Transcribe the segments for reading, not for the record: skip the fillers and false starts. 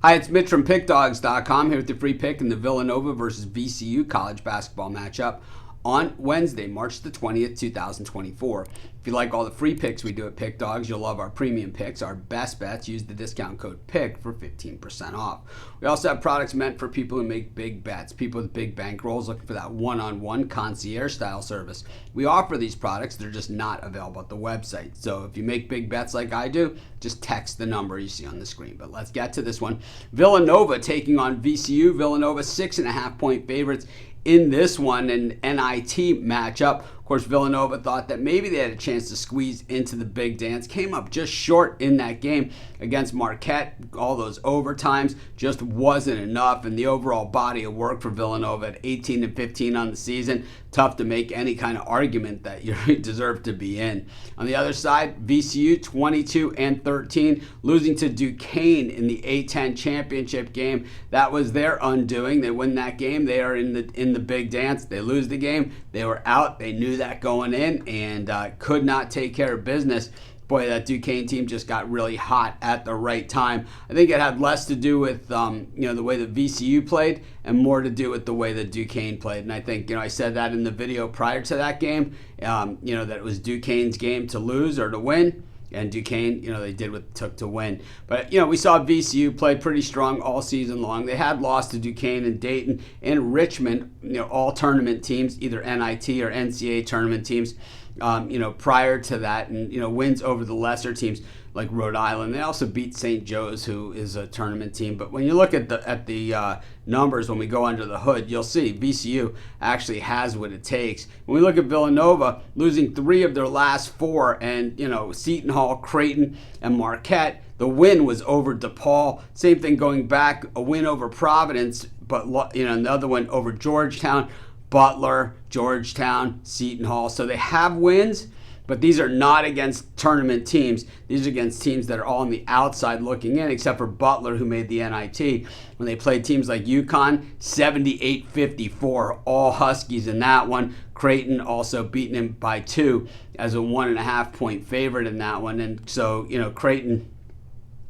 Hi, it's Mitch from Pickdawgz.com here with the free pick in the Villanova versus VCU college basketball matchup on Wednesday, March the 20th, 2024. If you like all the free picks we do at Pick Dawgz, you'll love our premium picks, our best bets. Use the discount code PICK for 15% off. We also have products meant for people who make big bets, people with big bankrolls looking for that one-on-one concierge-style service. We offer these products. They're just not available at the website. So if you make big bets like I do, just text the number you see on the screen. But let's get to this one. Villanova taking on VCU. Villanova 6.5-point favorites in this one, an NIT matchup. Of course, Villanova thought that maybe they had a chance to squeeze into the big dance. Came up just short in that game against Marquette. All those overtimes just wasn't enough. And the overall body of work for Villanova at 18-15 on the season, tough to make any kind of argument that you deserve to be in. On the other side, VCU 22-13, losing to Duquesne in the A-10 championship game. That was their undoing. They win that game. They are in the big dance. They lose the game. They were out. They knew that going in and could not take care of business. Boy, that Duquesne team just got really hot at the right time. I think it had less to do with the way the VCU played and more to do with the way that Duquesne played. And I think I said that in the video prior to that game. That it was Duquesne's game to lose or to win. And Duquesne, they did what it took to win. But, we saw VCU play pretty strong all season long. They had lost to Duquesne and Dayton and Richmond, all tournament teams, either NIT or NCAA tournament teams, prior to that. And, wins over the lesser teams like Rhode Island. They also beat St. Joe's, who is a tournament team. But when you look at the numbers, when we go under the hood, you'll see VCU actually has what it takes. When we look at Villanova, losing 3 of their last 4, and Seton Hall, Creighton, and Marquette. The win was over DePaul. Same thing going back, a win over Providence, but another one over Georgetown, Butler, Georgetown, Seton Hall. So they have wins. But these are not against tournament teams. These are against teams that are all on the outside looking in, except for Butler, who made the NIT. When they played teams like UConn, 78-54, all Huskies in that one. Creighton also beating him by 2 as a 1.5-point favorite in that one. And so, Creighton,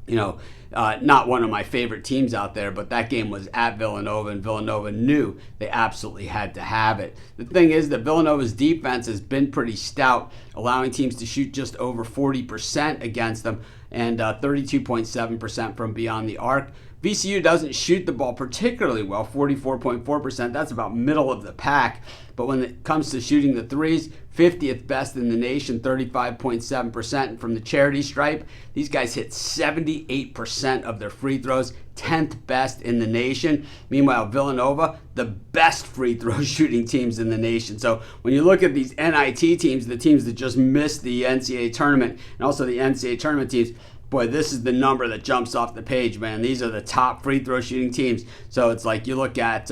not one of my favorite teams out there, but that game was at Villanova, and Villanova knew they absolutely had to have it. The thing is that Villanova's defense has been pretty stout, allowing teams to shoot just over 40% against them and 32.7% from beyond the arc. VCU doesn't shoot the ball particularly well, 44.4%. That's about middle of the pack. But when it comes to shooting the threes, 50th best in the nation, 35.7%. And from the charity stripe, these guys hit 78% of their free throws, 10th best in the nation. Meanwhile, Villanova, the best free throw shooting teams in the nation. So when you look at these NIT teams, the teams that just missed the NCAA tournament, and also the NCAA tournament teams, boy, this is the number that jumps off the page, man. These are the top free throw shooting teams. So it's like you look at,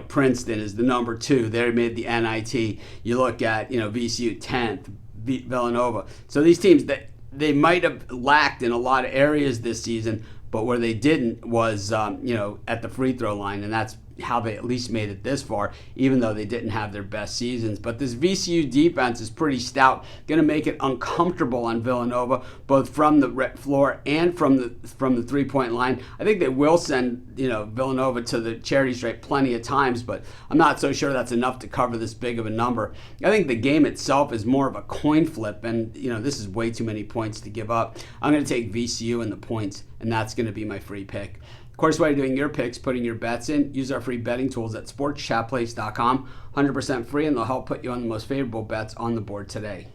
Princeton is the number 2. They made the NIT. You look at, VCU 10th, Villanova. So these teams, that they might have lacked in a lot of areas this season, but where they didn't was, at the free throw line, and that's how they at least made it this far, even though they didn't have their best seasons. But this VCU defense is pretty stout, going to make it uncomfortable on Villanova, both from the floor and from the three-point line. I think they will send Villanova to the charity stripe plenty of times, but I'm not so sure that's enough to cover this big of a number. I think the game itself is more of a coin flip, and this is way too many points to give up. I'm going to take VCU in the points, and that's going to be my free pick. Of course, while you're doing your picks, putting your bets in, use our free betting tools at sportschatplace.com. 100% free, and they'll help put you on the most favorable bets on the board today.